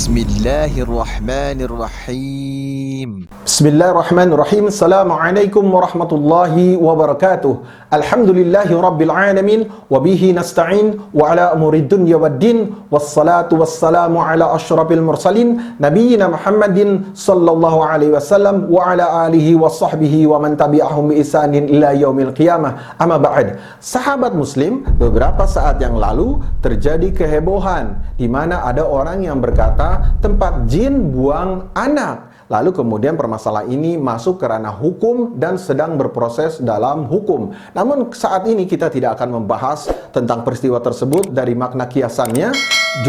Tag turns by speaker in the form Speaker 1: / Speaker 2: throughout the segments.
Speaker 1: Bismillahirrahmanirrahim.
Speaker 2: Bismillahirrahmanirrahim. Assalamualaikum warahmatullahi wabarakatuh. Alhamdulillahi rabbil alamin. Wabihi nasta'in. Wa ala umurid dunya waddin. Wassalatu wassalamu ala ashrafil mursalin. Nabiyyina Muhammadin sallallahu alaihi wasallam. Wa ala alihi wa sahbihi wa man tabi'ahum bi ihsanin ila yaumil qiyamah. Amma ba'd. Sahabat muslim, beberapa saat yang lalu terjadi kehebohan di mana ada orang yang berkata tempat jin buang anak. Lalu kemudian permasalahan ini masuk ke ranah hukum dan sedang berproses dalam hukum. Namun saat ini kita tidak akan membahas tentang peristiwa tersebut dari makna kiasannya.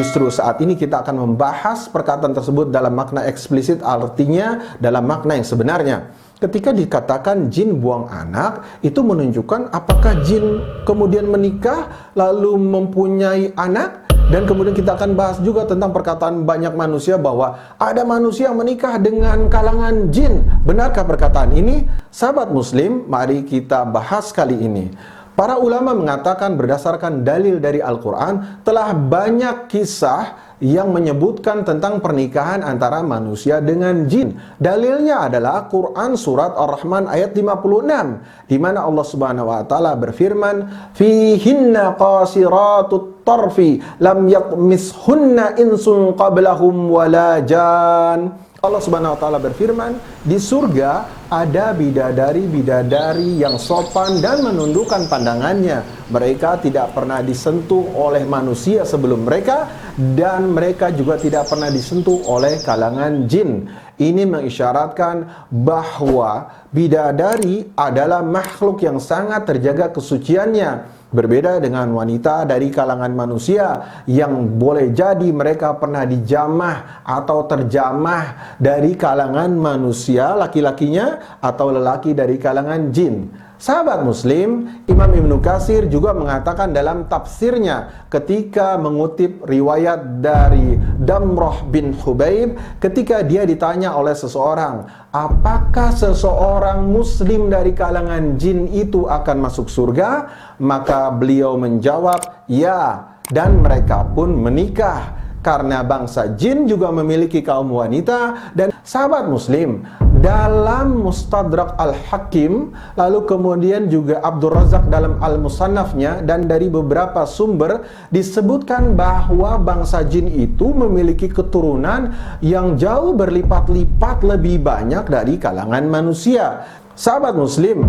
Speaker 2: Justru saat ini kita akan membahas perkataan tersebut dalam makna eksplisit, artinya dalam makna yang sebenarnya. Ketika dikatakan jin buang anak, itu menunjukkan apakah jin kemudian menikah lalu mempunyai anak? Dan kemudian kita akan bahas juga tentang perkataan banyak manusia bahwa ada manusia yang menikah dengan kalangan jin. Benarkah perkataan ini? Sahabat muslim, mari kita bahas kali ini. Para ulama mengatakan berdasarkan dalil dari Al-Quran, telah banyak kisah yang menyebutkan tentang pernikahan antara manusia dengan jin. Dalilnya adalah Quran surat Ar-Rahman ayat 56, di mana Allah Subhanahu wa taala berfirman, "Fihinna qasiratut tarfi lam yatmishunna insun qablahum wala jan." Allah Subhanahu wa taala berfirman, di surga ada bidadari-bidadari yang sopan dan menundukkan pandangannya. Mereka tidak pernah disentuh oleh manusia sebelum mereka, dan mereka juga tidak pernah disentuh oleh kalangan jin. Ini mengisyaratkan bahwa bidadari adalah makhluk yang sangat terjaga kesuciannya. Berbeda dengan wanita dari kalangan manusia yang boleh jadi mereka pernah dijamah atau terjamah dari kalangan manusia laki-lakinya atau lelaki dari kalangan jin. Sahabat muslim, Imam Ibnu Katsir juga mengatakan dalam tafsirnya ketika mengutip riwayat dari Damrah bin Hubaib, ketika dia ditanya oleh seseorang, apakah seseorang muslim dari kalangan jin itu akan masuk surga? Maka beliau menjawab, ya, dan mereka pun menikah. Karena bangsa jin juga memiliki kaum wanita. Dan sahabat muslim, dalam Mustadrak Al-Hakim, lalu kemudian juga Abdul Razak dalam Al-Musannafnya, dan dari beberapa sumber disebutkan bahwa bangsa jin itu memiliki keturunan yang jauh berlipat-lipat lebih banyak dari kalangan manusia. Sahabat muslim,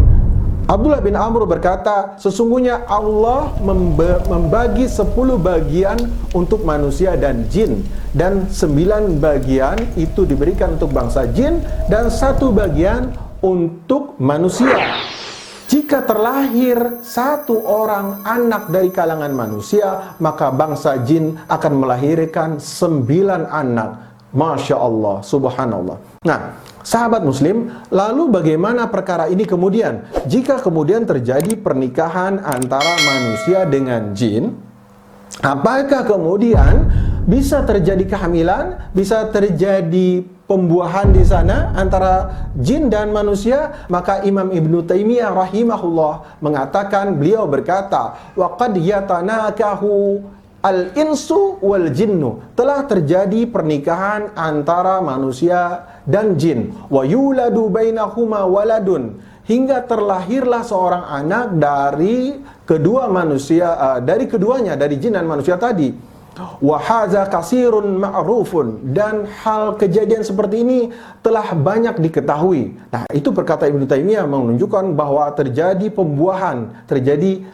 Speaker 2: Abdullah bin Amr berkata, sesungguhnya Allah membagi 10 bagian untuk manusia dan jin, dan 9 bagian itu diberikan untuk bangsa jin, dan 1 bagian untuk manusia. Jika terlahir 1 orang anak dari kalangan manusia, maka bangsa jin akan melahirkan 9 anak. Masya Allah, subhanallah. Nah, sahabat muslim, lalu bagaimana perkara ini kemudian? Jika kemudian terjadi pernikahan antara manusia dengan jin, apakah kemudian bisa terjadi kehamilan, bisa terjadi pembuahan di sana antara jin dan manusia? Maka Imam Ibnu Taimiyah rahimahullah mengatakan, beliau berkata, wa qad yatanakahu al-insu wal jinnu, telah terjadi pernikahan antara manusia dan jin. Wa yuladu bainahuma waladun, hingga terlahirlah seorang anak dari kedua manusia, dari keduanya, dari jin dan manusia tadi. Wa hadza kasirun ma'rufun, dan hal kejadian seperti ini telah banyak diketahui. Nah, itu perkata Ibnu Taimiyah menunjukkan bahwa terjadi pembuahan, terjadi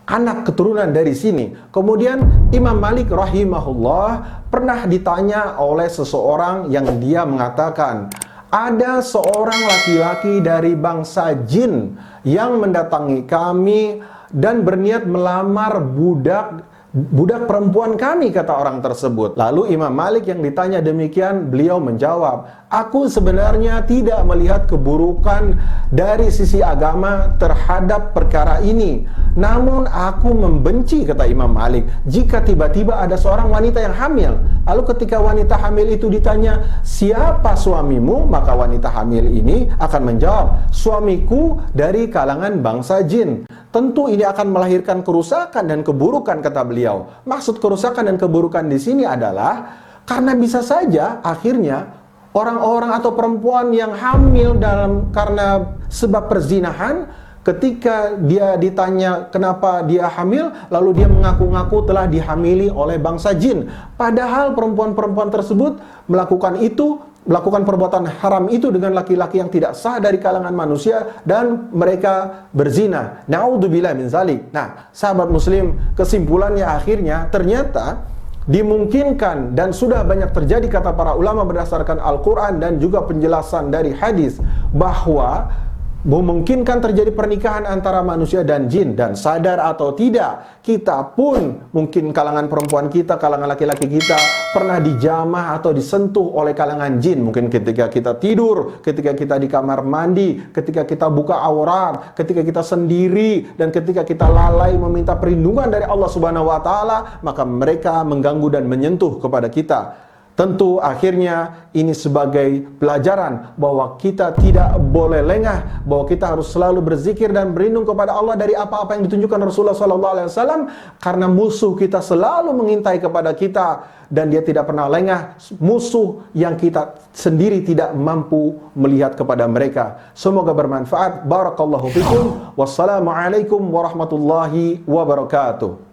Speaker 2: anak keturunan dari sini. Kemudian Imam Malik rahimahullah pernah ditanya oleh seseorang yang dia mengatakan, ada seorang laki-laki dari bangsa jin yang mendatangi kami dan berniat melamar budak perempuan kami, kata orang tersebut. Lalu Imam Malik yang ditanya demikian, beliau menjawab, aku sebenarnya tidak melihat keburukan dari sisi agama terhadap perkara ini. Namun aku membenci, kata Imam Malik, jika tiba-tiba ada seorang wanita yang hamil. Lalu ketika wanita hamil itu ditanya, siapa suamimu? Maka wanita hamil ini akan menjawab, suamiku dari kalangan bangsa jin. Tentu ini akan melahirkan kerusakan dan keburukan, kata beliau. Maksud kerusakan dan keburukan di sini adalah Karena bisa saja akhirnya orang-orang atau perempuan yang hamil karena sebab perzinahan, ketika dia ditanya kenapa dia hamil, lalu dia mengaku-ngaku telah dihamili oleh bangsa jin. Padahal perempuan-perempuan tersebut melakukan perbuatan haram itu dengan laki-laki yang tidak sah dari kalangan manusia, dan mereka berzina. Na'udzubillah min zalik. Nah, sahabat muslim, kesimpulannya akhirnya ternyata dimungkinkan dan sudah banyak terjadi, kata para ulama berdasarkan Al-Quran dan juga penjelasan dari hadis, bahwa memungkinkan terjadi pernikahan antara manusia dan jin. Dan sadar atau tidak, kita pun mungkin kalangan perempuan kita, kalangan laki-laki kita pernah dijamah atau disentuh oleh kalangan jin. Mungkin ketika kita tidur, ketika kita di kamar mandi, ketika kita buka aurat, ketika kita sendiri, dan ketika kita lalai meminta perlindungan dari Allah Subhanahu wa Ta'ala, maka mereka mengganggu dan menyentuh kepada kita. Tentu akhirnya ini sebagai pelajaran bahwa kita tidak boleh lengah, bahwa kita harus selalu berzikir dan berlindung kepada Allah dari apa-apa yang ditunjukkan Rasulullah SAW, karena musuh kita selalu mengintai kepada kita dan dia tidak pernah lengah, musuh yang kita sendiri tidak mampu melihat kepada mereka. Semoga bermanfaat. Barakallahu fikum. Wassalamualaikum warahmatullahi wabarakatuh.